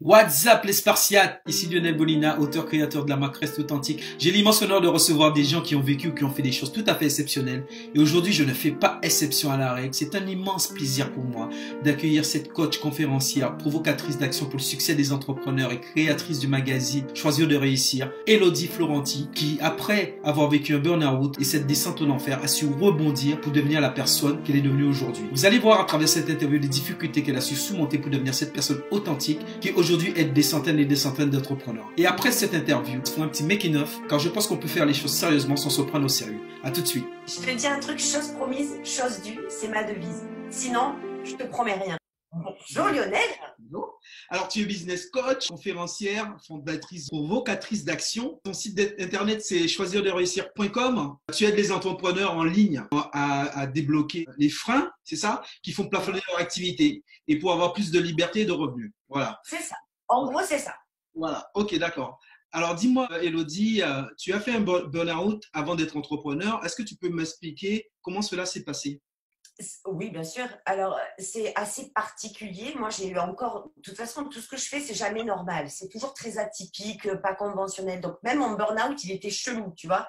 What's up les Spartiates, ici Lionel Bolina, auteur-créateur de la marque Reste Authentique. J'ai l'immense honneur de recevoir des gens qui ont vécu ou qui ont fait des choses tout à fait exceptionnelles. Et aujourd'hui, je ne fais pas exception à la règle. C'est un immense plaisir pour moi d'accueillir cette coach conférencière, provocatrice d'action pour le succès des entrepreneurs et créatrice du magazine Choisir de réussir, Elodie Florenti, qui après avoir vécu un burn-out et cette descente en enfer, a su rebondir pour devenir la personne qu'elle est devenue aujourd'hui. Vous allez voir à travers cette interview les difficultés qu'elle a su surmonter pour devenir cette personne authentique qui aujourd'hui aide des centaines et des centaines d'entrepreneurs. Et après cette interview, je ferai un petit making-of car je pense qu'on peut faire les choses sérieusement sans se prendre au sérieux. À tout de suite. Je te dis un truc, chose promise, chose due, c'est ma devise. Sinon, je te promets rien. Bonjour Lionel. Bonjour. Alors tu es business coach, conférencière, fondatrice, provocatrice d'action. Ton site internet c'est choisirderéussir.com. Tu aides les entrepreneurs en ligne à débloquer les freins, c'est ça, qui font plafonner leur activité et pour avoir plus de liberté et de revenus. Voilà. C'est ça. En gros, c'est ça. Voilà, ok, d'accord. Alors, dis-moi, Elodie, tu as fait un burn-out avant d'être entrepreneur. Est-ce que tu peux m'expliquer comment cela s'est passé? Oui, bien sûr. Alors, c'est assez particulier. Moi, j'ai eu encore… De toute façon, tout ce que je fais, c'est jamais normal. C'est toujours très atypique, pas conventionnel. Donc, même mon burn-out, il était chelou, tu vois.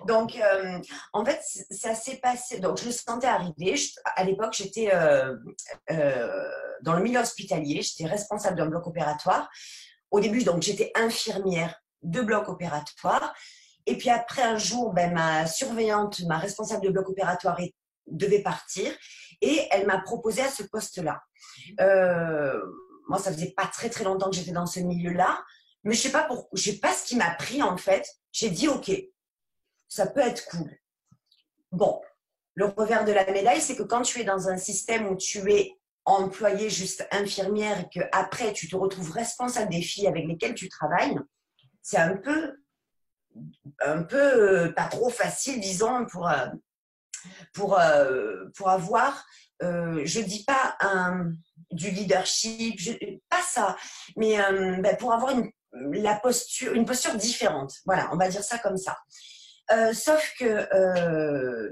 Donc, en fait, ça s'est passé… Donc, je le sentais arriver. À l'époque, j'étais dans le milieu hospitalier. J'étais responsable d'un bloc opératoire. Au début, donc, j'étais infirmière de bloc opératoire. Et puis après, un jour, ma surveillante, ma responsable de bloc opératoire devait partir et elle m'a proposé à ce poste-là. Moi, ça faisait pas très très longtemps que j'étais dans ce milieu-là, mais je sais pas pourquoi, je sais pas ce qui m'a pris en fait. J'ai dit ok, ça peut être cool. Bon, le revers de la médaille, c'est que quand tu es dans un système où tu es employée juste infirmière et que après tu te retrouves responsable des filles avec lesquelles tu travailles, c'est un peu pas trop facile, disons, pour avoir, je dis pas du leadership, pas ça, mais pour avoir une posture différente. Voilà, on va dire ça comme ça. Sauf que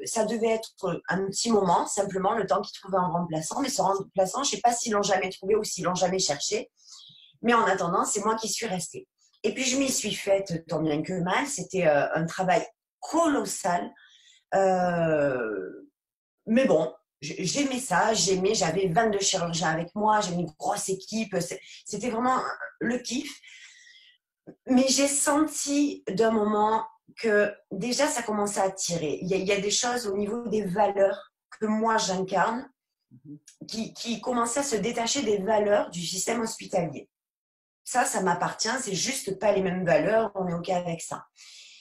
ça devait être un petit moment, simplement, le temps qu'ils trouvaient un remplaçant. Mais ce remplaçant, je ne sais pas s'ils l'ont jamais trouvé ou s'ils l'ont jamais cherché. Mais en attendant, c'est moi qui suis restée. Et puis, je m'y suis faite tant bien que mal. C'était un travail colossal. Mais bon, j'aimais ça, j'avais 22 chirurgiens avec moi, j'avais une grosse équipe, c'était vraiment le kiff. Mais j'ai senti d'un moment que déjà ça commençait à tirer. Il y a des choses au niveau des valeurs que moi j'incarne qui commençaient à se détacher des valeurs du système hospitalier. Ça m'appartient, c'est juste pas les mêmes valeurs, on est OK avec ça.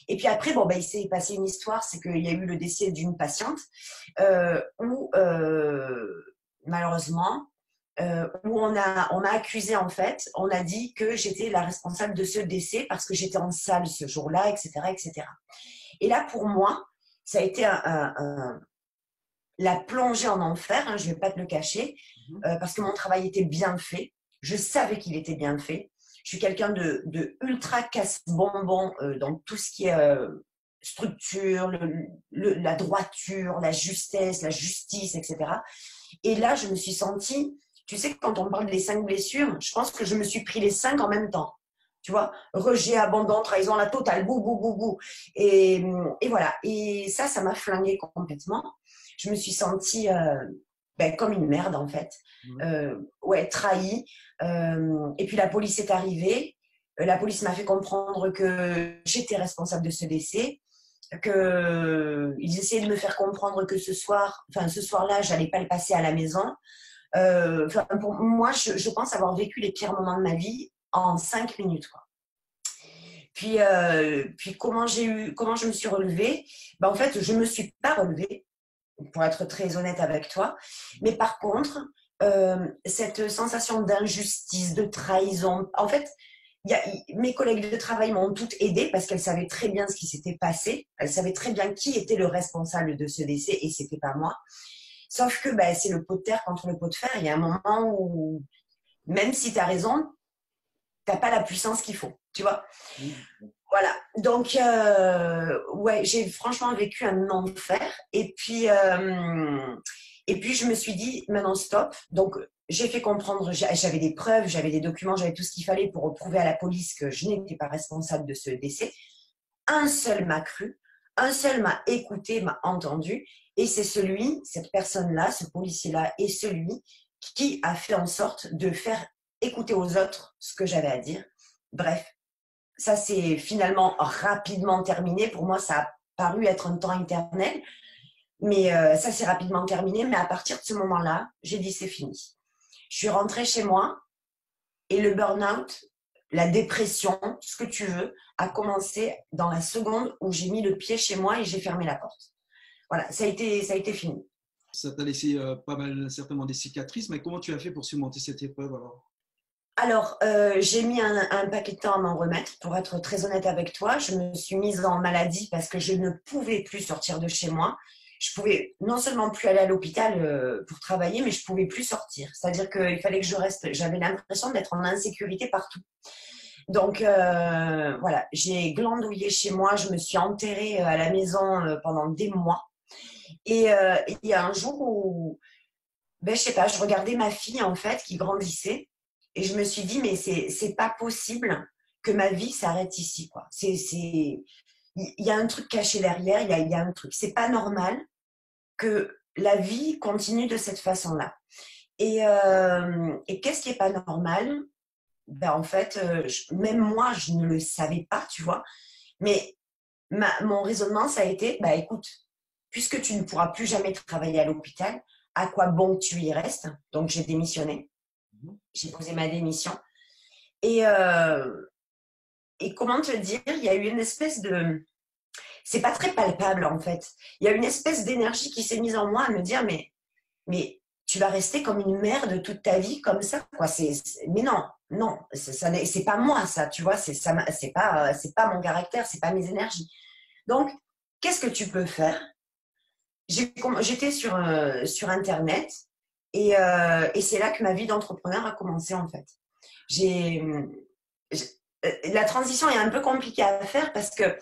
Et puis après, il s'est passé une histoire, c'est qu'il y a eu le décès d'une patiente où malheureusement, où on m'a accusé en fait, on a dit que j'étais la responsable de ce décès parce que j'étais en salle ce jour-là, etc., etc. Et là, pour moi, ça a été la plongée en enfer, hein, je ne vais pas te le cacher, parce que mon travail était bien fait. Je savais qu'il était bien fait. Je suis quelqu'un de ultra casse-bonbon dans tout ce qui est structure, la droiture, la justesse, la justice, etc. Et là, je me suis sentie, tu sais, quand on parle des 5 blessures, je pense que je me suis pris les 5 en même temps. Tu vois, rejet, abandon, trahison, la totale, bou, bou, bou, bou. Et voilà. Et ça m'a flinguée complètement. Je me suis sentie comme une merde, en fait. Trahie. Et puis, la police est arrivée. La police m'a fait comprendre que j'étais responsable de ce décès, qu'ils essayaient de me faire comprendre que ce soir-là, je n'allais pas le passer à la maison. Pour moi, je pense avoir vécu les pires moments de ma vie en 5 minutes, quoi. Puis comment je me suis relevée? En fait, je me suis pas relevée, pour être très honnête avec toi. Mais par contre, cette sensation d'injustice, de trahison, en fait, mes collègues de travail m'ont toutes aidée parce qu'elles savaient très bien ce qui s'était passé. Elles savaient très bien qui était le responsable de ce décès et c'était pas moi. Sauf que c'est le pot de terre contre le pot de fer. Il y a un moment où, même si tu as raison, tu n'as pas la puissance qu'il faut, tu vois. Voilà. Donc, j'ai franchement vécu un enfer. Et puis Et puis, je me suis dit, maintenant, stop. Donc, j'ai fait comprendre, j'avais des preuves, j'avais des documents, j'avais tout ce qu'il fallait pour prouver à la police que je n'étais pas responsable de ce décès. Un seul m'a cru, un seul m'a écouté, m'a entendu. Et c'est cette personne-là, ce policier-là, est celui qui a fait en sorte de faire écouter aux autres ce que j'avais à dire. Bref, ça s'est finalement rapidement terminé. Pour moi, ça a paru être un temps éternel. Mais ça s'est rapidement terminé. Mais à partir de ce moment-là, j'ai dit c'est fini. Je suis rentrée chez moi et le burn-out, la dépression, ce que tu veux, a commencé dans la seconde où j'ai mis le pied chez moi et j'ai fermé la porte. Voilà, ça a été fini. Ça t'a laissé pas mal, certainement des cicatrices, mais comment tu as fait pour surmonter cette épreuve alors? Alors, j'ai mis un paquet de temps à m'en remettre. Pour être très honnête avec toi, je me suis mise en maladie parce que je ne pouvais plus sortir de chez moi. Je pouvais non seulement plus aller à l'hôpital pour travailler, mais je pouvais plus sortir. C'est-à-dire qu'il fallait que je reste. J'avais l'impression d'être en insécurité partout. Donc voilà, j'ai glandouillé chez moi. Je me suis enterrée à la maison pendant des mois. Et il y a un jour où, ben, je sais pas, je regardais ma fille en fait qui grandissait. Et je me suis dit, mais c'est pas possible que ma vie s'arrête ici, quoi. Il y a un truc caché derrière, il y a un truc. C'est pas normal que la vie continue de cette façon-là. Et qu'est-ce qui est pas normal? Ben, en fait, même moi, je ne le savais pas, tu vois. Mais mon raisonnement, ça a été, bah, écoute, puisque tu ne pourras plus jamais travailler à l'hôpital, à quoi bon que tu y restes? Donc, j'ai démissionné. J'ai posé ma démission. Et, euh, et comment te dire, il y a eu une espèce de... C'est pas très palpable en fait. Il y a une espèce d'énergie qui s'est mise en moi à me dire, mais tu vas rester comme une merde toute ta vie comme ça, quoi. Mais non, non, c'est pas moi ça, tu vois, c'est pas mon caractère, c'est pas mes énergies. Donc, qu'est-ce que tu peux faire? J'étais sur Internet et c'est là que ma vie d'entrepreneur a commencé en fait. J'ai, la transition est un peu compliquée à faire parce que,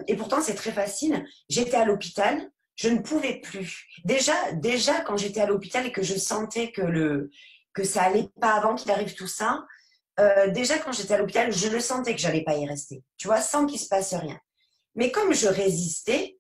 et pourtant c'est très facile, j'étais à l'hôpital, je ne pouvais plus. Déjà quand j'étais à l'hôpital et que je sentais que ça allait pas avant qu'il arrive tout ça, déjà quand j'étais à l'hôpital, je le sentais que j'allais pas y rester, tu vois, sans qu'il se passe rien. Mais comme je résistais,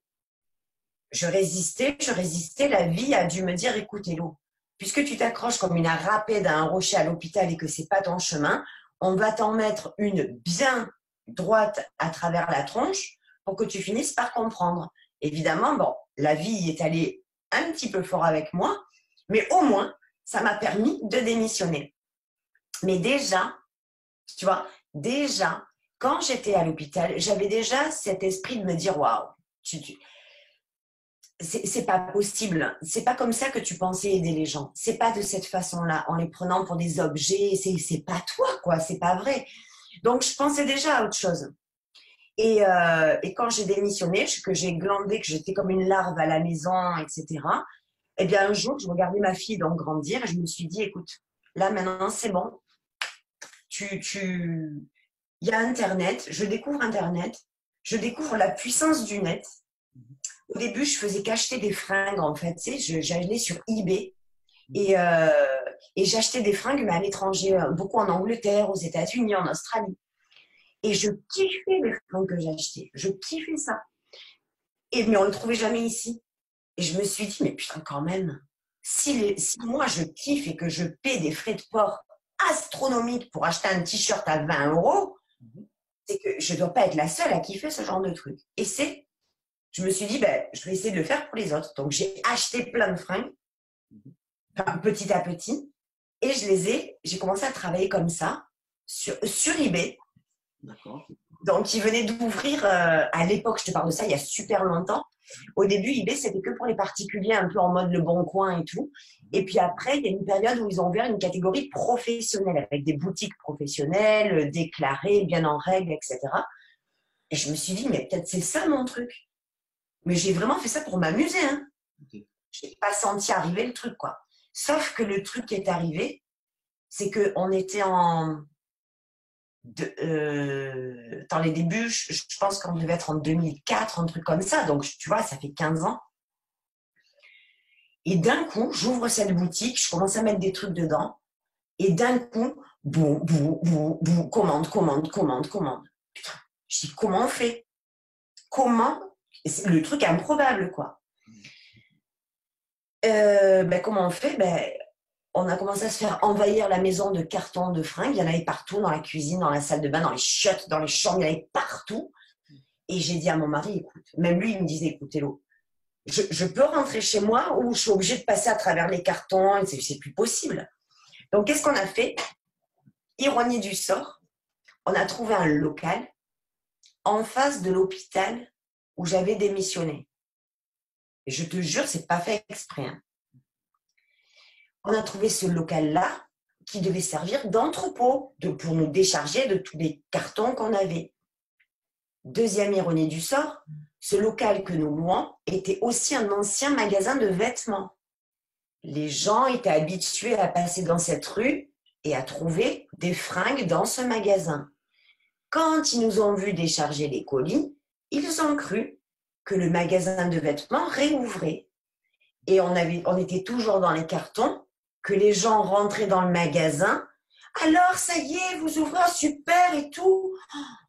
la vie a dû me dire, écoute Hello, puisque tu t'accroches comme une râpée d'un rocher à l'hôpital et que c'est pas ton chemin, on va t'en mettre une bien droite à travers la tronche pour que tu finisses par comprendre. Évidemment, bon, la vie est allée un petit peu fort avec moi, mais au moins, ça m'a permis de démissionner. Mais déjà, tu vois, déjà, quand j'étais à l'hôpital, j'avais déjà cet esprit de me dire, waouh, c'est pas possible. C'est pas comme ça que tu pensais aider les gens. C'est pas de cette façon-là, en les prenant pour des objets. C'est pas toi, quoi. C'est pas vrai. Donc, je pensais déjà à autre chose. Et quand j'ai démissionné, que j'ai glandé, que j'étais comme une larve à la maison, etc. Eh bien, un jour, je regardais ma fille donc grandir et je me suis dit, écoute, là maintenant, c'est bon. Il y a Internet. Je découvre Internet. Je découvre la puissance du net. Au début, je faisais qu'acheter des fringues, en fait. Tu sais, j'allais sur eBay et j'achetais des fringues, mais à l'étranger, beaucoup en Angleterre, aux États-Unis, en Australie. Et je kiffais les fringues que j'achetais. Je kiffais ça. Mais on ne le trouvait jamais ici. Et je me suis dit, mais putain, quand même, si moi je kiffe et que je paie des frais de port astronomiques pour acheter un t-shirt à 20 euros, c'est que je ne dois pas être la seule à kiffer ce genre de truc. Je me suis dit, ben, je vais essayer de le faire pour les autres. Donc, j'ai acheté plein de fringues, petit à petit, et j'ai commencé à travailler comme ça, sur eBay. D'accord. Donc, ils venaient d'ouvrir, à l'époque, je te parle de ça, il y a super longtemps. Au début, eBay, c'était que pour les particuliers, un peu en mode Le Bon Coin et tout. Et puis après, il y a une période où ils ont ouvert une catégorie professionnelle, avec des boutiques professionnelles, déclarées, bien en règle, etc. Et je me suis dit, mais peut-être c'est ça mon truc. Mais j'ai vraiment fait ça pour m'amuser. Hein. Okay. Je n'ai pas senti arriver le truc, quoi. Sauf que le truc qui est arrivé, c'est qu'on était dans les débuts, je pense qu'on devait être en 2004, un truc comme ça. Donc, tu vois, ça fait 15 ans. Et d'un coup, j'ouvre cette boutique, je commence à mettre des trucs dedans. Et d'un coup, commande, commande, commande, commande. Putain, je dis, comment on fait? Comment? C'est le truc improbable, quoi. Comment on fait? On a commencé à se faire envahir la maison de cartons de fringues. Il y en avait partout, dans la cuisine, dans la salle de bain, dans les chiottes, dans les chambres, il y en avait partout. Et j'ai dit à mon mari, écoute, même lui, il me disait, écoute, Hello, je peux rentrer chez moi ou je suis obligée de passer à travers les cartons, c'est plus possible. Donc, qu'est-ce qu'on a fait? Ironie du sort, on a trouvé un local en face de l'hôpital où j'avais démissionné. Et je te jure, c'est pas fait exprès. Hein. On a trouvé ce local-là qui devait servir d'entrepôt pour nous décharger de tous les cartons qu'on avait. Deuxième ironie du sort, ce local que nous louons était aussi un ancien magasin de vêtements. Les gens étaient habitués à passer dans cette rue et à trouver des fringues dans ce magasin. Quand ils nous ont vus décharger les colis, ils ont cru que le magasin de vêtements réouvrait. Et on était toujours dans les cartons, que les gens rentraient dans le magasin. Alors, ça y est, vous ouvrez, super et tout.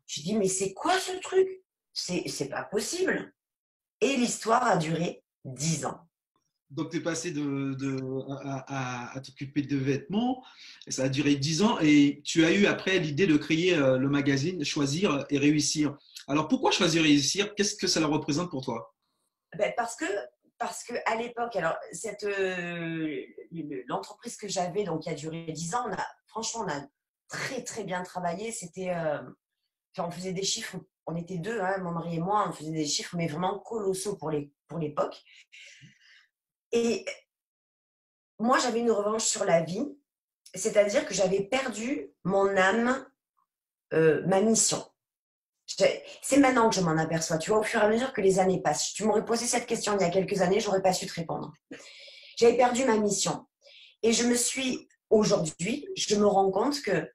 Je dis, mais c'est quoi ce truc? C'est pas possible. Et l'histoire a duré 10 ans. Donc, tu es passé à t'occuper de vêtements, et ça a duré 10 ans, et tu as eu après l'idée de créer le magazine Choisir et Réussir. Alors, pourquoi Choisir et Réussir? Qu'est-ce que ça représente pour toi? Parce que à l'époque, alors l'entreprise que j'avais, donc qui a duré 10 ans, franchement, on a très très bien travaillé. On faisait des chiffres, on était deux, hein, mon mari et moi, on faisait des chiffres, mais vraiment colossaux pour l'époque. Et moi, j'avais une revanche sur la vie, c'est-à-dire que j'avais perdu mon âme, ma mission. C'est maintenant que je m'en aperçois, tu vois, au fur et à mesure que les années passent. Si tu m'aurais posé cette question il y a quelques années, j'aurais pas su te répondre. J'avais perdu ma mission. Et aujourd'hui, je me rends compte que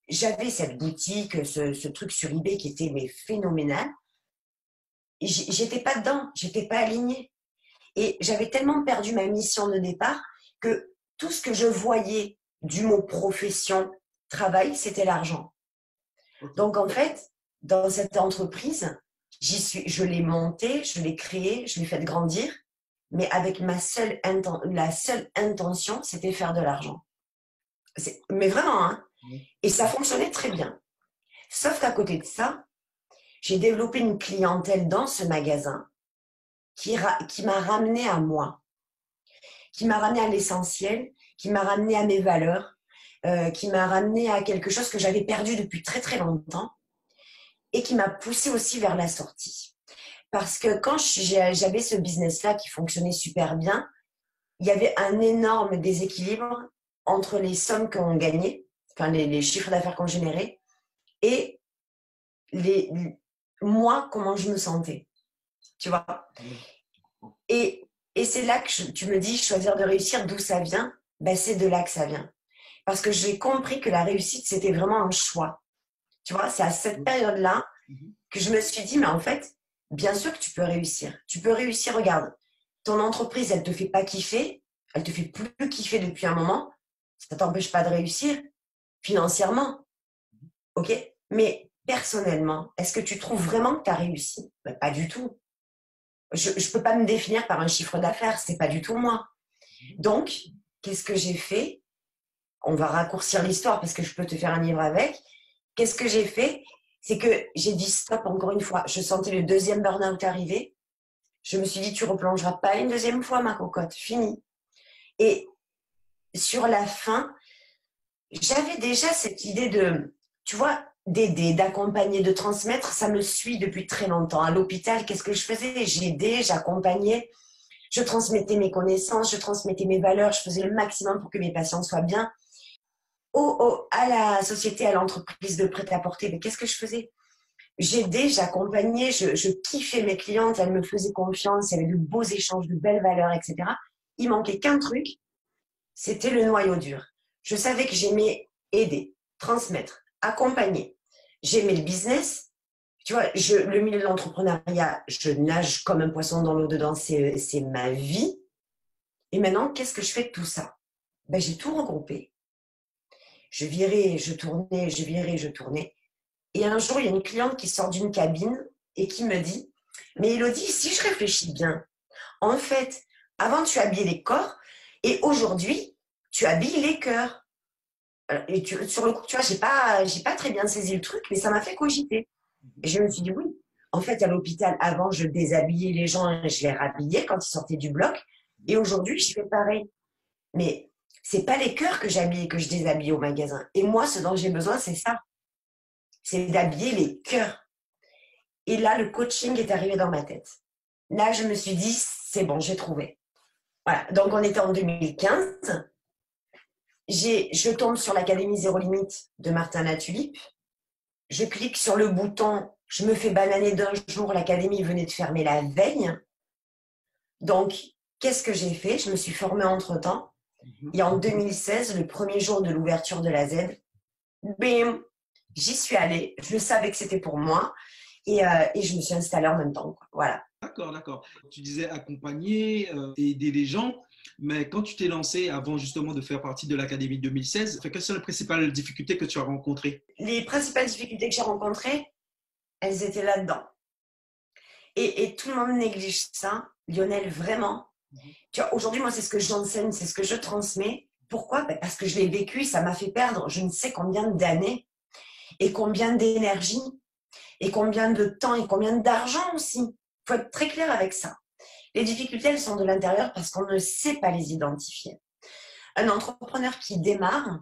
j'avais cette boutique, ce truc sur eBay qui était phénoménal. J'étais pas dedans, j'étais pas alignée. Et j'avais tellement perdu ma mission de départ que tout ce que je voyais du mot profession, travail, c'était l'argent. Donc en fait, dans cette entreprise, je l'ai montée, je l'ai créée, je l'ai faite grandir, mais avec la seule intention, c'était faire de l'argent. Mais vraiment, hein. Et ça fonctionnait très bien. Sauf qu'à côté de ça, j'ai développé une clientèle dans ce magasin qui m'a ramené à moi, qui m'a ramené à l'essentiel, qui m'a ramené à mes valeurs, qui m'a ramené à quelque chose que j'avais perdu depuis très très longtemps et qui m'a poussé aussi vers la sortie. Parce que quand j'avais ce business-là qui fonctionnait super bien, il y avait un énorme déséquilibre entre les sommes qu'on gagnait, enfin les chiffres d'affaires qu'on générait, et moi, comment je me sentais. Tu vois? Et c'est là que tu me dis, choisir de réussir, d'où ça vient? C'est de là que ça vient. Parce que j'ai compris que la réussite, c'était vraiment un choix. Tu vois, c'est à cette période-là que je me suis dit, mais en fait, bien sûr que tu peux réussir. Tu peux réussir, regarde, ton entreprise, elle ne te fait pas kiffer, elle te fait plus kiffer depuis un moment, ça ne t'empêche pas de réussir financièrement. OK? Mais personnellement, est-ce que tu trouves vraiment que tu as réussi? Pas du tout. Je ne peux pas me définir par un chiffre d'affaires, ce n'est pas du tout moi. Donc, qu'est-ce que j'ai fait? On va raccourcir l'histoire parce que je peux te faire un livre avec. Qu'est-ce que j'ai fait? C'est que j'ai dit stop encore une fois. Je sentais le deuxième burn-out arriver. Je me suis dit, tu replongeras pas une deuxième fois, ma cocotte. Fini. Et sur la fin, j'avais déjà cette idée de, tu vois, d'aider, d'accompagner, de transmettre. Ça me suit depuis très longtemps. À l'hôpital, qu'est-ce que je faisais? J'aidais, j'accompagnais. Je transmettais mes connaissances, je transmettais mes valeurs. Je faisais le maximum pour que mes patients soient bien. À la société, à l'entreprise de prêt-à-porter, mais qu'est-ce que je faisais? J'aidais, j'accompagnais, je kiffais mes clientes, elles me faisaient confiance, il y avait de beaux échanges, de belles valeurs, etc. Il manquait qu'un truc, c'était le noyau dur. Je savais que j'aimais aider, transmettre, accompagner. J'aimais le business. Tu vois, le milieu de l'entrepreneuriat, je nage comme un poisson dans l'eau dedans, c'est ma vie. Et maintenant, qu'est-ce que je fais de tout ça? Ben, j'ai tout regroupé. Je virais, je tournais, je virais, je tournais. Et un jour, il y a une cliente qui sort d'une cabine et qui me dit, mais Élodie, si je réfléchis bien, en fait, avant, tu habillais les corps et aujourd'hui, tu habilles les cœurs. Et sur le coup, tu vois, j'ai pas très bien saisi le truc, mais ça m'a fait cogiter. Et je me suis dit, oui, en fait, à l'hôpital, avant, je déshabillais les gens et je les rhabillais quand ils sortaient du bloc. Et aujourd'hui, je fais pareil. Mais c'est pas les cœurs que j'habille, que je déshabille au magasin. Et moi, ce dont j'ai besoin, c'est ça. C'est d'habiller les cœurs. Et là, le coaching est arrivé dans ma tête. Là, je me suis dit, c'est bon, j'ai trouvé. Voilà. Donc, on était en 2015. Je tombe sur l'Académie Zéro Limite de Martin Latulippe. Je clique sur le bouton, je me fais bananer d'un jour, l'académie venait de fermer la veille. Donc, qu'est-ce que j'ai fait? Je me suis formée entre-temps. Et en 2016, le premier jour de l'ouverture de la Z, bim, j'y suis allée. Je savais que c'était pour moi. Et je me suis installée en même temps, quoi. Voilà. D'accord, d'accord. Tu disais accompagner et aider les gens, mais quand tu t'es lancé avant justement de faire partie de l'Académie 2016, quelles sont les principales difficultés que tu as rencontrées? Les principales difficultés que j'ai rencontrées, elles étaient là-dedans. Et tout le monde néglige ça. Lionel, vraiment. Tu vois, aujourd'hui, moi, c'est ce que j'enseigne, c'est ce que je transmets. Pourquoi? Ben, parce que je l'ai vécu, ça m'a fait perdre je ne sais combien d'années et combien d'énergie et combien de temps et combien d'argent aussi. Il faut être très clair avec ça. Les difficultés, elles sont de l'intérieur parce qu'on ne sait pas les identifier. Un entrepreneur qui démarre,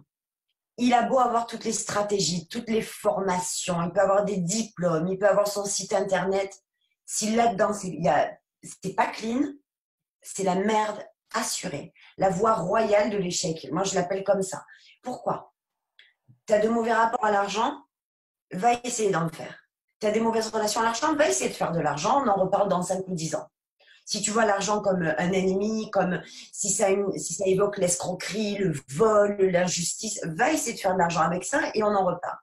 il a beau avoir toutes les stratégies, toutes les formations, il peut avoir des diplômes, il peut avoir son site internet. Si là-dedans, c'est pas clean, c'est la merde assurée. La voie royale de l'échec. Moi, je l'appelle comme ça. Pourquoi? Tu as de mauvais rapports à l'argent, va essayer d'en faire. Tu as des mauvaises relations à l'argent, va essayer de faire de l'argent, on en reparle dans 5 ou 10 ans. Si tu vois l'argent comme un ennemi, comme si ça évoque l'escroquerie, le vol, l'injustice, va essayer de faire de l'argent avec ça et on en repart.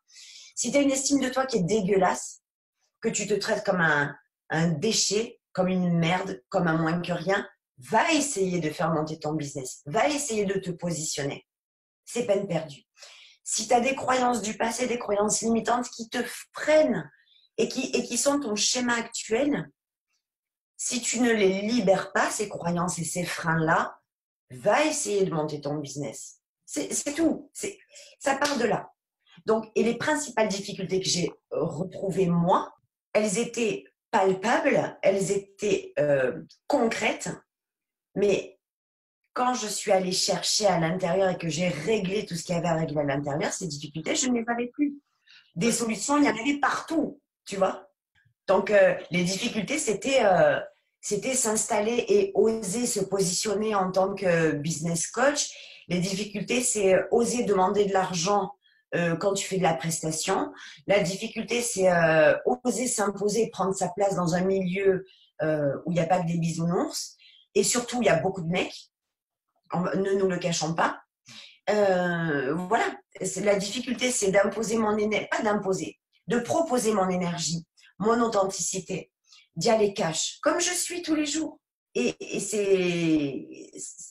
Si tu as une estime de toi qui est dégueulasse, que tu te traites comme un déchet, comme une merde, comme un moins que rien, va essayer de faire monter ton business, va essayer de te positionner. C'est peine perdue. Si tu as des croyances du passé, des croyances limitantes qui te freinent et qui sont ton schéma actuel, si tu ne les libères pas, ces croyances et ces freins-là, va essayer de monter ton business. C'est tout. Ça part de là. Donc, et les principales difficultés que j'ai retrouvées, moi, elles étaient palpables, elles étaient concrètes, mais quand je suis allée chercher à l'intérieur et que j'ai réglé tout ce qu'il y avait à régler à l'intérieur, ces difficultés, je ne les avais plus. Des solutions, il y en avait partout, tu vois. Donc, les difficultés, c'était s'installer et oser se positionner en tant que business coach. Les difficultés, c'est oser demander de l'argent quand tu fais de la prestation. La difficulté, c'est oser s'imposer et prendre sa place dans un milieu où il n'y a pas que des bisounours. Et surtout, il y a beaucoup de mecs. Ne nous le cachons pas. Voilà. La difficulté, c'est d'imposer mon énergie, pas d'imposer, de proposer mon énergie, mon authenticité, d'y aller cash, comme je suis tous les jours. Et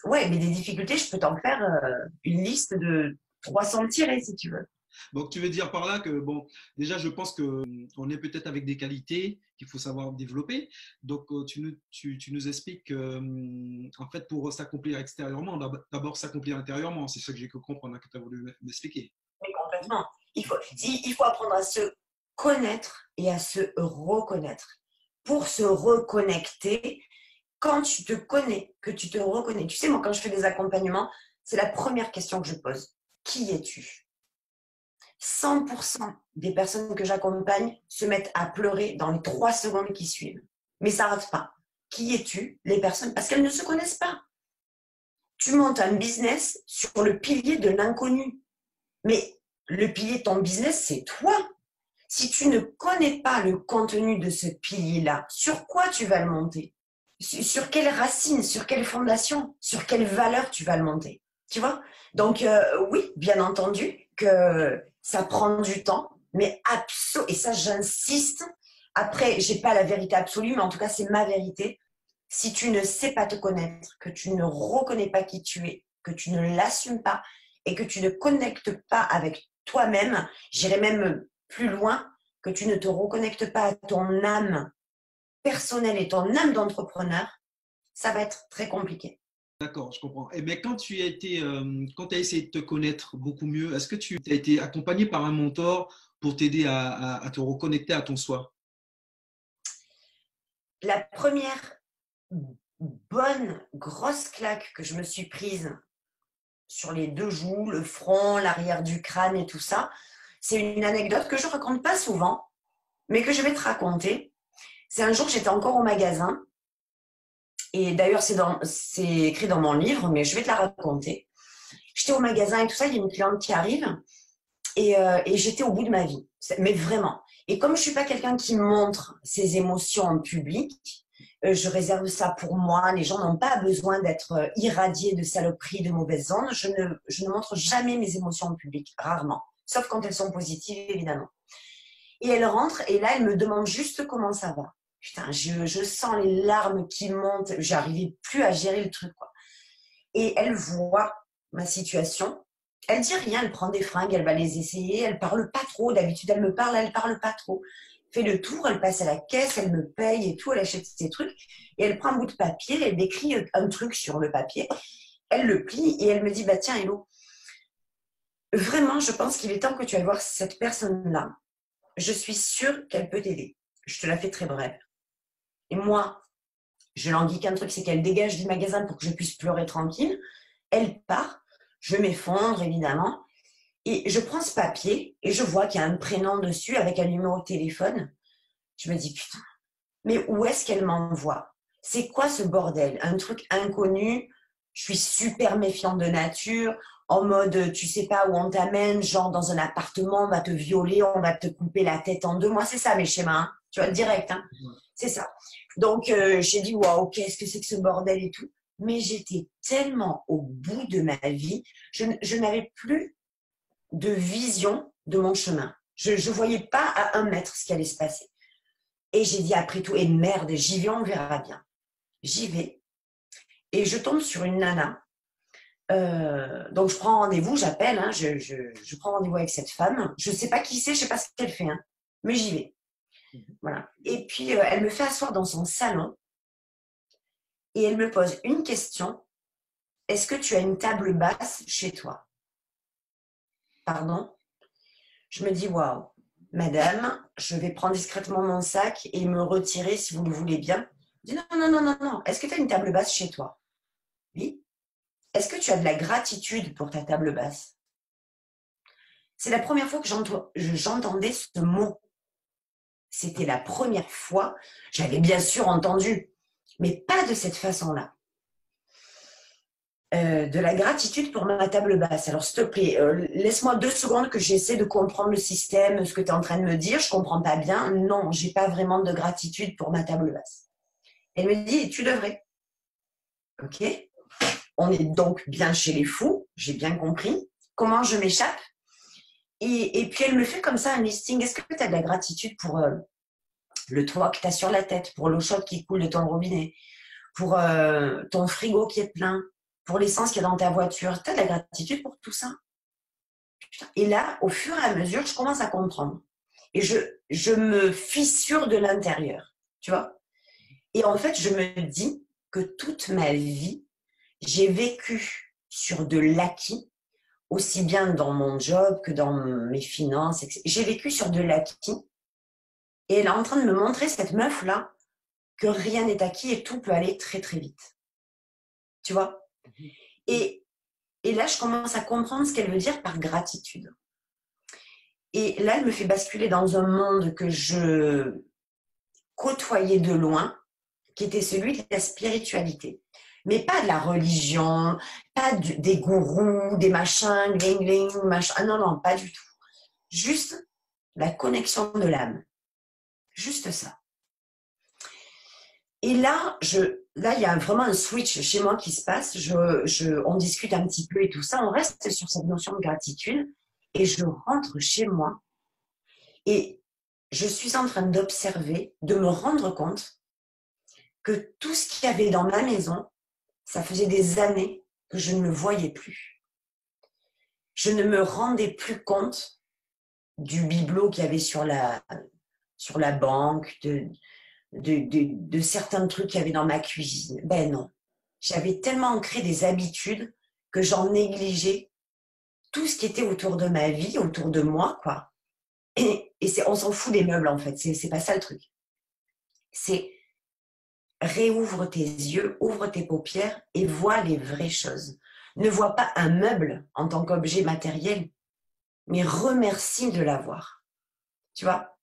ouais, mais des difficultés, je peux t'en faire une liste de 300 tirés si tu veux. Donc, tu veux dire par là que, bon, déjà, je pense qu'on est peut-être avec des qualités qu'il faut savoir développer. Donc, tu nous expliques qu'en fait, pour s'accomplir extérieurement, d'abord s'accomplir intérieurement. C'est ça que j'ai pu comprendre, que tu as voulu m'expliquer. Mais complètement. Il faut apprendre à se connaître et à se reconnaître. Pour se reconnecter, quand tu te connais, que tu te reconnais. Tu sais, moi, quand je fais des accompagnements, c'est la première question que je pose. Qui es-tu? 100% des personnes que j'accompagne se mettent à pleurer dans les 3 secondes qui suivent. Mais ça rate pas. Qui es-tu? Les personnes, parce qu'elles ne se connaissent pas. Tu montes un business sur le pilier de l'inconnu. Mais le pilier de ton business, c'est toi. Si tu ne connais pas le contenu de ce pilier-là, sur quoi tu vas le monter? Sur quelle racine, sur quelle fondation, sur quelle valeur tu vas le monter? Tu vois? Donc, oui, bien entendu que ça prend du temps, mais et ça, j'insiste. Après, j'ai pas la vérité absolue, mais en tout cas, c'est ma vérité. Si tu ne sais pas te connaître, que tu ne reconnais pas qui tu es, que tu ne l'assumes pas et que tu ne connectes pas avec toi-même, j'irais même plus loin, que tu ne te reconnectes pas à ton âme personnelle et ton âme d'entrepreneur, ça va être très compliqué. D'accord, je comprends. Et mais quand tu as essayé de te connaître beaucoup mieux, est-ce que tu as été accompagné par un mentor pour t'aider à te reconnecter à ton soi? La première bonne grosse claque que je me suis prise sur les 2 joues, le front, l'arrière du crâne et tout ça, c'est une anecdote que je raconte pas souvent, mais que je vais te raconter. C'est un jour, j'étais encore au magasin, et d'ailleurs, c'est écrit dans mon livre, mais je vais te la raconter. J'étais au magasin et tout ça, il y a une cliente qui arrive, et j'étais au bout de ma vie, mais vraiment. Et comme je suis pas quelqu'un qui montre ses émotions en public, je réserve ça pour moi. Les gens n'ont pas besoin d'être irradiés de saloperies, de mauvaises ondes. Je ne montre jamais mes émotions en public, rarement, sauf quand elles sont positives, évidemment. Et elle rentre, et là, elle me demande juste comment ça va. Putain, je sens les larmes qui montent. J'arrivais plus à gérer le truc, quoi. Et elle voit ma situation. Elle dit rien, elle prend des fringues, elle va les essayer. Elle parle pas trop. D'habitude, elle me parle, elle parle pas trop. Fait le tour, elle passe à la caisse, elle me paye et tout, elle achète ses trucs. Et elle prend un bout de papier, elle décrit un truc sur le papier. Elle le plie et elle me dit, bah tiens, Hello, vraiment, je pense qu'il est temps que tu ailles voir cette personne-là. Je suis sûre qu'elle peut t'aider. Je te la fais très brève. Et moi, je languis qu'un truc, c'est qu'elle dégage du magasin pour que je puisse pleurer tranquille. Elle part, je m'effondre évidemment, et je prends ce papier et je vois qu'il y a un prénom dessus avec un numéro de téléphone. Je me dis, putain, mais où est-ce qu'elle m'envoie? C'est quoi ce bordel? Un truc inconnu, je suis super méfiante de nature, en mode, tu sais pas où on t'amène, genre dans un appartement, on va te violer, on va te couper la tête en deux. Moi, c'est ça mes schémas, hein. Tu vois, direct, hein. C'est ça. Donc, j'ai dit, waouh, qu'est-ce que c'est que ce bordel et tout. Mais j'étais tellement au bout de ma vie, je n'avais plus de vision de mon chemin. Je ne voyais pas à 1 mètre ce qui allait se passer. Et j'ai dit, après tout, et merde, j'y vais, on verra bien. J'y vais. Et je tombe sur une nana. Donc, je prends rendez-vous, j'appelle, hein, je prends rendez-vous avec cette femme. Je ne sais pas qui c'est, je ne sais pas ce qu'elle fait, hein, mais j'y vais. Voilà. Et puis, elle me fait asseoir dans son salon et elle me pose une question. Est-ce que tu as une table basse chez toi? Pardon? Je me dis, waouh, madame, je vais prendre discrètement mon sac et me retirer si vous le voulez bien. Je dis, non, non, non, non, non. Est-ce que tu as une table basse chez toi? Oui. Est-ce que tu as de la gratitude pour ta table basse? C'est la première fois que j'entendais ce mot. C'était la première fois. J'avais bien sûr entendu, mais pas de cette façon-là. De la gratitude pour ma table basse. Alors, s'il te plaît, laisse-moi 2 secondes que j'essaie de comprendre le système, ce que tu es en train de me dire. Je ne comprends pas bien. Non, j'ai pas vraiment de gratitude pour ma table basse. Elle me dit, tu devrais. OK. On est donc bien chez les fous. J'ai bien compris. Comment je m'échappe? Et puis, elle me fait comme ça un listing. Est-ce que tu as de la gratitude pour le toit que tu as sur la tête, pour l'eau chaude qui coule de ton robinet, pour ton frigo qui est plein, pour l'essence qu'il y a dans ta voiture? Tu as de la gratitude pour tout ça? Et là, au fur et à mesure, je commence à comprendre. Et je me fissure de l'intérieur, tu vois. Et en fait, je me dis que toute ma vie, j'ai vécu sur de l'acquis, aussi bien dans mon job que dans mes finances, etc. J'ai vécu sur de l'acquis. Et elle est en train de me montrer, cette meuf-là, que rien n'est acquis et tout peut aller très, très vite. Tu vois? Et là, je commence à comprendre ce qu'elle veut dire par gratitude. Et là, elle me fait basculer dans un monde que je côtoyais de loin, qui était celui de la spiritualité. Mais pas de la religion, pas des gourous, des machins, gling gling, machin. Ah non, non, pas du tout. Juste la connexion de l'âme. Juste ça. Et là, il y a vraiment un switch chez moi qui se passe. On discute un petit peu et tout ça. On reste sur cette notion de gratitude. Et je rentre chez moi. Et je suis en train d'observer, de me rendre compte que tout ce qu'il y avait dans ma maison, ça faisait des années que je ne le voyais plus. Je ne me rendais plus compte du bibelot qu'il y avait sur la banque, de certains trucs qu'il y avait dans ma cuisine. Ben non. J'avais tellement ancré des habitudes que j'en négligeais tout ce qui était autour de ma vie, autour de moi, quoi. Et on s'en fout des meubles, en fait. C'est pas ça le truc. C'est réouvre tes yeux, ouvre tes paupières et vois les vraies choses. Ne vois pas un meuble en tant qu'objet matériel, mais remercie de l'avoir. Tu vois?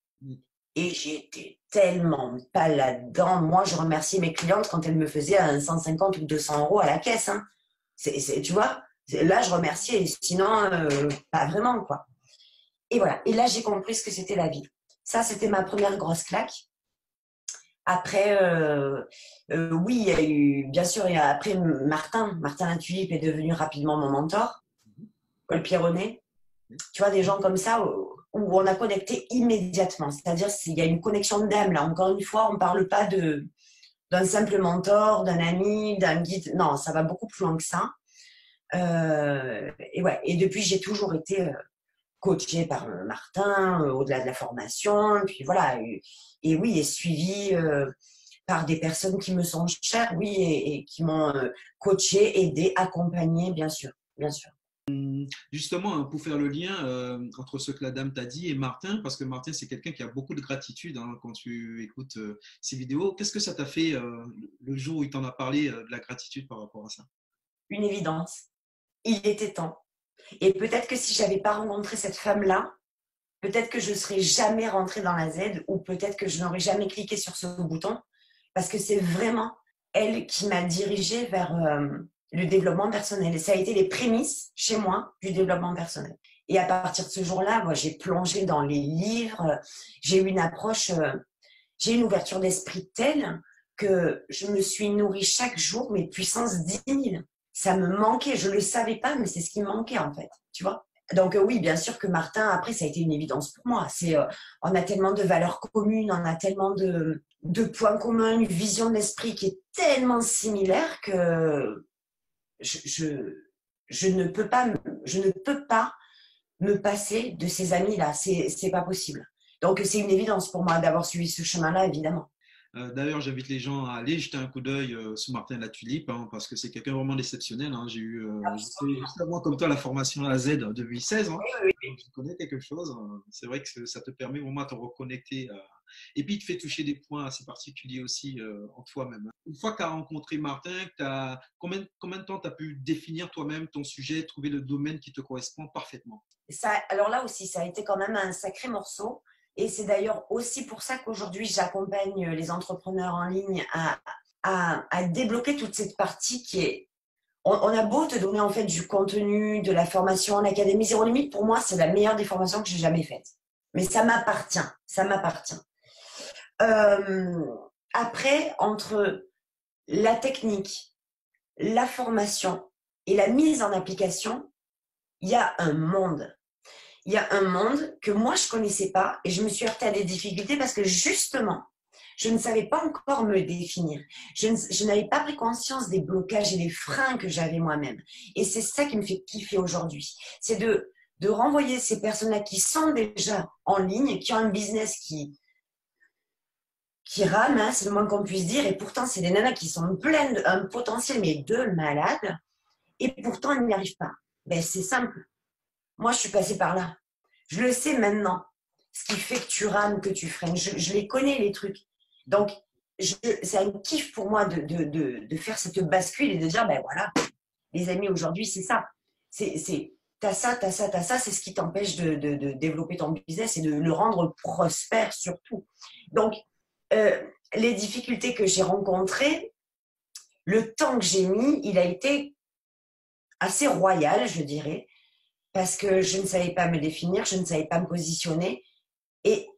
Et j'étais tellement pas là-dedans. Moi, je remercie mes clientes quand elles me faisaient un 150 ou 200 € à la caisse. Hein. Tu vois? Là, je remerciais. Sinon, pas vraiment, quoi. Et voilà. Et là, j'ai compris ce que c'était la vie. Ça, c'était ma première grosse claque. Après, oui, il y a eu, bien sûr, après Martin Latulippe est devenu rapidement mon mentor, Paul Pironnet. Tu vois, des gens comme ça où on a connecté immédiatement. C'est-à-dire qu'il y a une connexion d'âme, là. Encore une fois, on ne parle pas d'un simple mentor, d'un ami, d'un guide. Non, ça va beaucoup plus loin que ça. Et ouais. Et depuis, j'ai toujours été coachée par Martin, au-delà de la formation. Puis voilà. Et oui, et suivie par des personnes qui me sont chères, oui, et qui m'ont coachée, aidée, accompagnée, bien sûr. Bien sûr. Justement, hein, pour faire le lien entre ce que la dame t'a dit et Martin, parce que Martin, c'est quelqu'un qui a beaucoup de gratitude hein, quand tu écoutes ses vidéos. Qu'est-ce que ça t'a fait le jour où il t'en a parlé de la gratitude par rapport à ça? Une évidence. Il était temps. Et peut-être que si j'avais pas rencontré cette femme-là, peut-être que je serais jamais rentrée dans la Z ou peut-être que je n'aurais jamais cliqué sur ce bouton parce que c'est vraiment elle qui m'a dirigée vers le développement personnel. Et ça a été les prémices chez moi du développement personnel. Et à partir de ce jour-là, moi, j'ai plongé dans les livres. J'ai eu une approche, j'ai une ouverture d'esprit telle que je me suis nourrie chaque jour, mais puissance 10 000. Ça me manquait, je ne le savais pas, mais c'est ce qui me manquait en fait, tu vois. Donc oui, bien sûr que Martin, après, ça a été une évidence pour moi. On a tellement de valeurs communes, on a tellement de points communs, une vision de l'esprit qui est tellement similaire que je ne peux pas, me passer de ces amis-là. C'est pas possible. Donc c'est une évidence pour moi d'avoir suivi ce chemin-là, évidemment. D'ailleurs, j'invite les gens à aller jeter un coup d'œil sur Martin Latulippe, hein, parce que c'est quelqu'un vraiment d'exceptionnel. Hein. J'ai fait juste avant comme toi la formation à la Z en 2016. Hein. Oui. Donc, je connais quelque chose. Hein. C'est vrai que ça te permet vraiment de te reconnecter. Et puis, il te fait toucher des points assez particuliers aussi en toi-même. Hein. Une fois que tu as rencontré Martin, combien de temps tu as pu définir toi-même ton sujet, trouver le domaine qui te correspond parfaitement? Alors là aussi, ça a été quand même un sacré morceau. Et c'est d'ailleurs aussi pour ça qu'aujourd'hui, j'accompagne les entrepreneurs en ligne à débloquer toute cette partie qui est… On a beau te donner en fait du contenu, de la formation, l'Académie Zéro Limite, pour moi, c'est la meilleure des formations que j'ai jamais faites. Mais ça m'appartient, ça m'appartient. Après, entre la technique, la formation et la mise en application, il y a un monde. Il y a un monde que moi, je ne connaissais pas et je me suis heurtée à des difficultés parce que justement, je ne savais pas encore me définir. Je n'avais pas pris conscience des blocages et des freins que j'avais moi-même. Et c'est ça qui me fait kiffer aujourd'hui. C'est de renvoyer ces personnes-là qui sont déjà en ligne, qui ont un business qui rame, hein, c'est le moins qu'on puisse dire. Et pourtant, c'est des nanas qui sont pleines d'un potentiel, mais de malades. Et pourtant, elles n'y arrivent pas. Ben, c'est simple. Moi, je suis passée par là. Je le sais maintenant. Ce qui fait que tu rames, que tu freines. Je les connais, les trucs. Donc, c'est un kiff pour moi de faire cette bascule et de dire, ben voilà, les amis, aujourd'hui, c'est ça. T'as ça, t'as ça, t'as ça. C'est ce qui t'empêche de développer ton business et de le rendre prospère surtout. Donc, les difficultés que j'ai rencontrées, le temps que j'ai mis, il a été assez royal, je dirais. Parce que je ne savais pas me définir, je ne savais pas me positionner. Et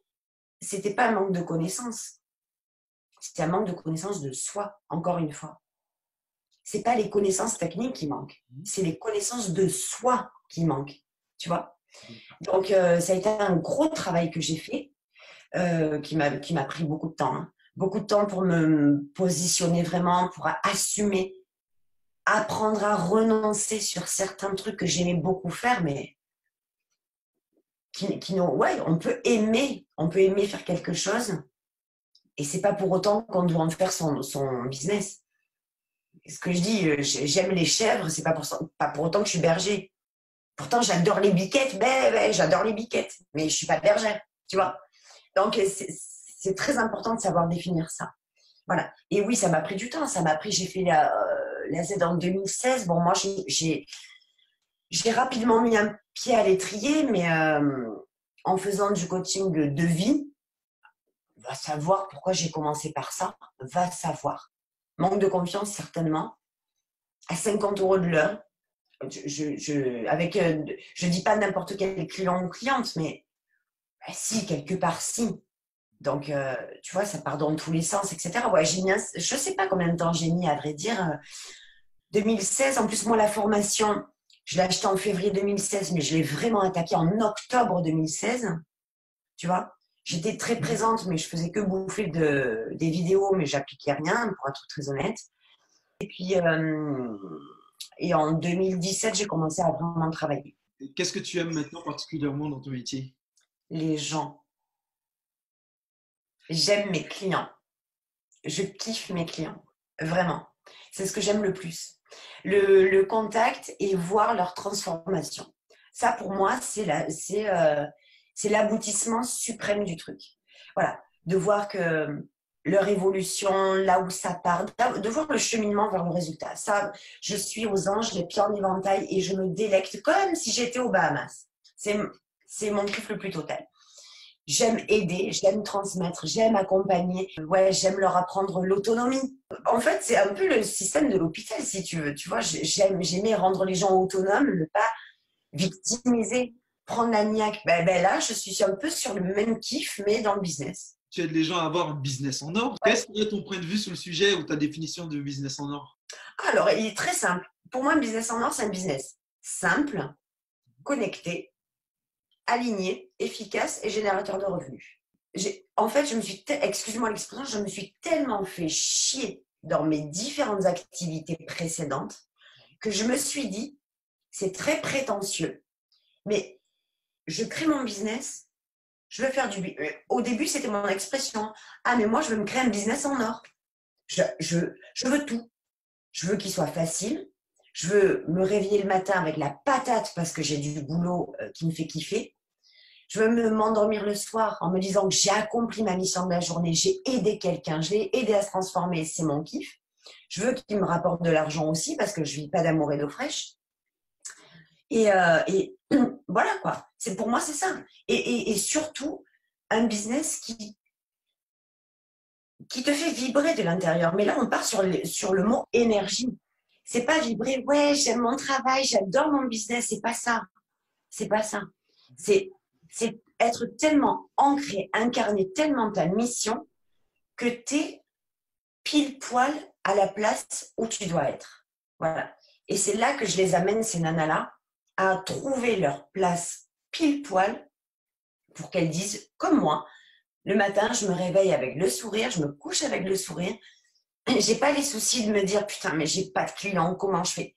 c'était pas un manque de connaissances. C'était un manque de connaissances de soi, encore une fois. C'est pas les connaissances techniques qui manquent, c'est les connaissances de soi qui manquent. Tu vois? Donc, ça a été un gros travail que j'ai fait, qui m'a pris beaucoup de temps. Hein. beaucoup de temps pour me positionner vraiment, pour assumer, apprendre à renoncer sur certains trucs que j'aimais beaucoup faire, mais qui n'ont, ouais, on peut aimer faire quelque chose, et c'est pas pour autant qu'on doit en faire son business. Ce que je dis, j'aime les chèvres, c'est pas pour autant que je suis berger. Pourtant, j'adore les biquettes, j'adore les biquettes, mais je suis pas bergère, tu vois. Donc, c'est très important de savoir définir ça. Voilà. Et oui, ça m'a pris du temps. J'ai fait la Z en 2016. Bon, moi, j'ai rapidement mis un pied à l'étrier, mais en faisant du coaching de vie, va savoir pourquoi j'ai commencé par ça, va savoir. Manque de confiance, certainement. À 50 € de l'heure, je dis pas n'importe quel client ou cliente, mais si, quelque part, si. Donc, tu vois, ça part dans tous les sens, etc. Ouais, je sais pas combien de temps j'ai mis, à vrai dire. 2016, en plus, moi, la formation, je l'ai achetée en février 2016, mais je l'ai vraiment attaquée en octobre 2016. Tu vois, j'étais très présente, mais je faisais que bouffer des vidéos, mais j'appliquais rien, pour être très honnête. Et puis, et en 2017, j'ai commencé à vraiment travailler. Qu'est-ce que tu aimes maintenant particulièrement dans ton métier? Les gens. J'aime mes clients. Je kiffe mes clients. Vraiment. C'est ce que j'aime le plus. Le contact et voir leur transformation. Ça, pour moi, c'est l'aboutissement suprême du truc. Voilà. De voir que leur évolution, là où ça part, de voir le cheminement vers le résultat. Ça, je suis aux anges, les pieds en éventail et je me délecte comme si j'étais aux Bahamas. C'est mon kiff le plus total. J'aime aider, j'aime transmettre, j'aime accompagner. Ouais, j'aime leur apprendre l'autonomie. En fait, c'est un peu le système de l'hôpital, si tu veux. Tu vois, j'aimais rendre les gens autonomes, ne pas victimiser, prendre la niaque. Là, je suis un peu sur le même kiff, mais dans le business. Tu aides les gens à avoir un business en or. Ouais. Quel serait ton point de vue sur le sujet ou ta définition de business en or? Alors, il est très simple. Pour moi, un business en or, c'est un business simple, connecté, aligné, efficace et générateur de revenus. En fait, excuse-moi l'expression, je me suis tellement fait chier dans mes différentes activités précédentes que je me suis dit, c'est très prétentieux, mais je crée mon business, je veux faire Au début, c'était mon expression. Ah, mais moi, je veux me créer un business en or. Je veux tout. Je veux qu'il soit facile. Je veux me réveiller le matin avec la patate parce que j'ai du boulot qui me fait kiffer. Je veux m'endormir le soir en me disant que j'ai accompli ma mission de la journée, j'ai aidé quelqu'un, je l'ai aidé à se transformer, c'est mon kiff. Je veux qu'il me rapporte de l'argent aussi parce que je vis pas d'amour et d'eau fraîche. Et voilà quoi. Pour moi, c'est ça. Et surtout, un business qui te fait vibrer de l'intérieur. Mais là, on part sur le mot énergie. C'est pas vibrer, ouais, j'aime mon travail, j'adore mon business. C'est pas ça. C'est pas ça. C'est être tellement ancré, incarner tellement ta mission que tu es pile poil à la place où tu dois être. Voilà. Et c'est là que je les amène, ces nanas-là, à trouver leur place pile poil pour qu'elles disent, comme moi, le matin, je me réveille avec le sourire, je me couche avec le sourire. J'ai pas les soucis de me dire, putain, mais j'ai pas de clients, comment je fais?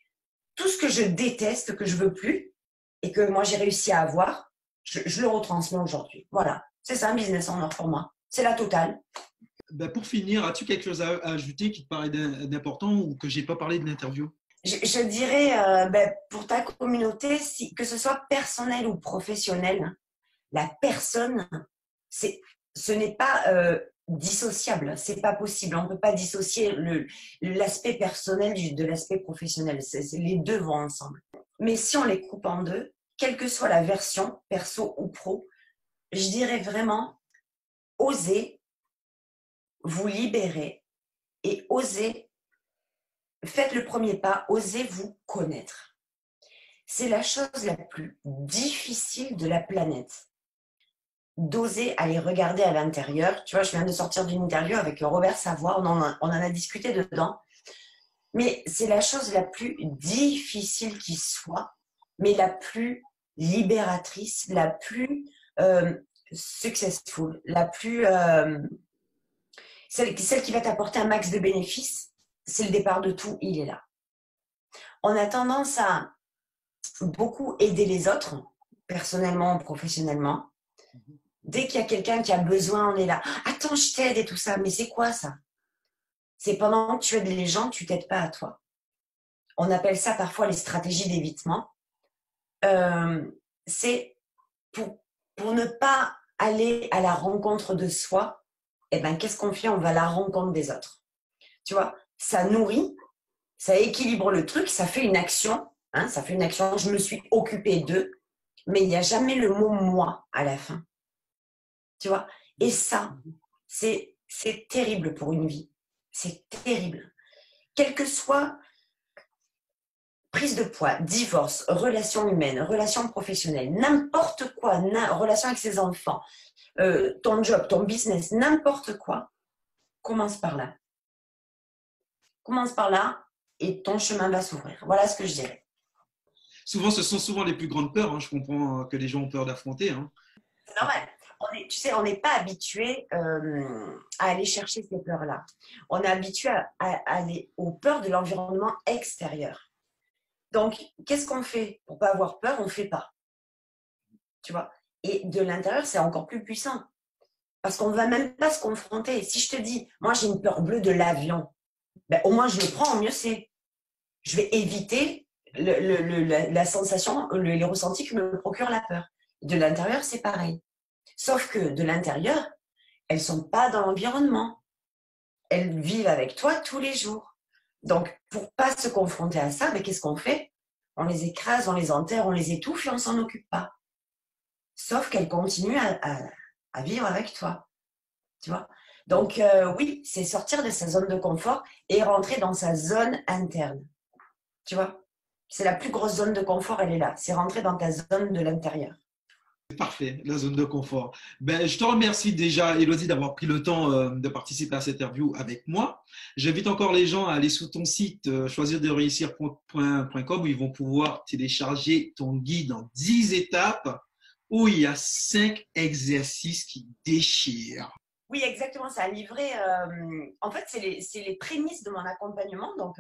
Tout ce que je déteste, que je veux plus, et que moi j'ai réussi à avoir, je le retransmets aujourd'hui. Voilà. C'est ça un business en or pour moi. C'est la totale. Pour finir, as-tu quelque chose à ajouter qui te paraît d'important ou que j'ai pas parlé de l'interview? Je dirais, pour ta communauté, que ce soit personnel ou professionnel, la personne, ce n'est pas dissociable. C'est pas possible. On ne peut pas dissocier l'aspect personnel de l'aspect professionnel. Les deux vont ensemble. Mais si on les coupe en deux, quelle que soit la version, perso ou pro, je dirais vraiment, osez vous libérer et osez, faites le premier pas, osez vous connaître. C'est la chose la plus difficile de la planète. D'oser aller regarder à l'intérieur. Tu vois, je viens de sortir d'une interview avec Robert Savoie, on en a discuté dedans. Mais c'est la chose la plus difficile qui soit, mais la plus libératrice, la plus successful, la plus celle qui va t'apporter un max de bénéfices, c'est le départ de tout, il est là. On a tendance à beaucoup aider les autres, personnellement, professionnellement. Dès qu'il y a quelqu'un qui a besoin, on est là. Attends, je t'aide et tout ça. Mais c'est quoi ça? C'est pendant que tu aides les gens, tu t'aides pas à toi. On appelle ça parfois les stratégies d'évitement. C'est pour ne pas aller à la rencontre de soi, eh ben, qu'est-ce qu'on fait? On va à la rencontre des autres. Tu vois, ça nourrit, ça équilibre le truc, ça fait une action. Hein, ça fait une action, je me suis occupée d'eux, mais il n'y a jamais le mot moi à la fin. Tu vois? Et ça, c'est terrible pour une vie. C'est terrible. Quelle que soit prise de poids, divorce, relations humaines, relations professionnelles, n'importe quoi, relation avec ses enfants, ton job, ton business, n'importe quoi, commence par là. Commence par là et ton chemin va s'ouvrir. Voilà ce que je dirais. Souvent, ce sont souvent les plus grandes peurs. Hein. Je comprends que les gens ont peur d'affronter. Hein. C'est normal. Tu sais, on n'est pas habitué à aller chercher ces peurs-là. On est habitué à aller aux peurs de l'environnement extérieur. Donc, qu'est-ce qu'on fait? Pour ne pas avoir peur, on ne fait pas. Tu vois? Et de l'intérieur, c'est encore plus puissant. Parce qu'on ne va même pas se confronter. Si je te dis, moi j'ai une peur bleue de l'avion, ben, au moins je le prends, mieux c'est. Je vais éviter la sensation, les ressentis que me procure la peur. De l'intérieur, c'est pareil. Sauf que de l'intérieur, elles ne sont pas dans l'environnement. Elles vivent avec toi tous les jours. Donc, pour ne pas se confronter à ça, mais qu'est-ce qu'on fait? On les écrase, on les enterre, on les étouffe et on ne s'en occupe pas. Sauf qu'elles continuent à vivre avec toi. Tu vois? Donc, oui, c'est sortir de sa zone de confort et rentrer dans sa zone interne. Tu vois? C'est la plus grosse zone de confort, elle est là. C'est rentrer dans ta zone de l'intérieur. C'est parfait, la zone de confort. Ben, je te remercie déjà, Élodie, d'avoir pris le temps de participer à cette interview avec moi. J'invite encore les gens à aller sur ton site choisirderéussir.com où ils vont pouvoir télécharger ton guide en 10 étapes où il y a 5 exercices qui déchirent. Oui, exactement. C'est un livret. En fait, c'est les prémices de mon accompagnement. Donc,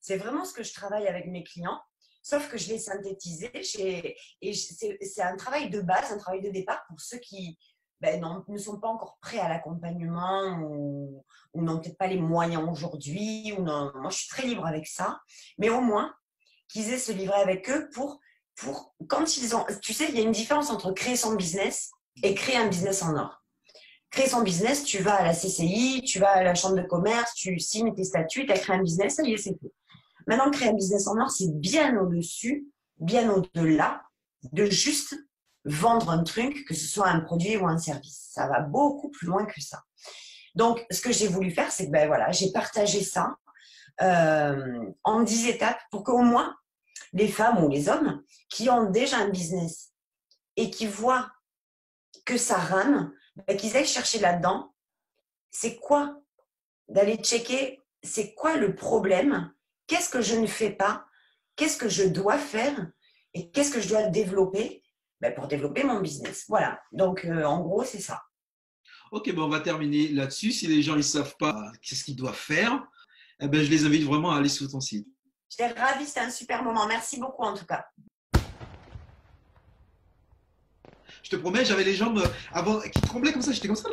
c'est vraiment ce que je travaille avec mes clients. Sauf que je l'ai synthétisé. Et c'est un travail de base, un travail de départ pour ceux qui ne sont pas encore prêts à l'accompagnement ou n'ont peut-être pas les moyens aujourd'hui. Moi, je suis très libre avec ça. Mais au moins, qu'ils aient ce livret avec eux pour quand ils ont… Tu sais, il y a une différence entre créer son business et créer un business en or. Créer son business, tu vas à la CCI, tu vas à la chambre de commerce, tu signes tes statuts, tu as créé un business, ça y est, c'est fait. Maintenant, créer un business en or, c'est bien au-dessus, bien au-delà de juste vendre un truc, que ce soit un produit ou un service. Ça va beaucoup plus loin que ça. Donc, ce que j'ai voulu faire, c'est que voilà, j'ai partagé ça en 10 étapes pour qu'au moins les femmes ou les hommes qui ont déjà un business et qui voient que ça rame, qu'ils aillent chercher là-dedans, c'est quoi? D'aller checker, c'est quoi le problème? Qu'est-ce que je ne fais pas? Qu'est-ce que je dois faire? Et qu'est-ce que je dois développer pour développer mon business? Voilà, donc en gros, c'est ça. Ok, on va terminer là-dessus. Si les gens ne savent pas qu'est-ce qu'ils doivent faire, je les invite vraiment à aller sur ton site. J'étais ravie, c'était un super moment. Merci beaucoup en tout cas. Je te promets, j'avais les jambes avant qui tremblaient comme ça, j'étais comme ça.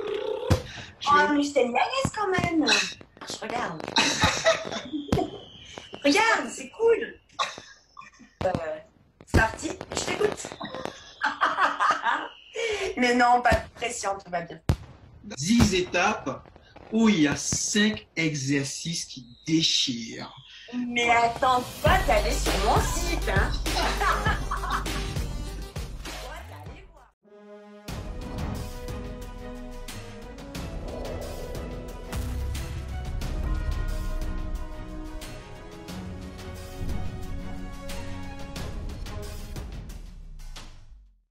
Mais j'étais à l'aise quand même. Je regarde. Regarde, c'est cool. C'est parti, je t'écoute. Mais non, pas de pression, tout va bien. 10 étapes où il y a 5 exercices qui déchirent. Mais attends pas d'aller sur mon site, hein.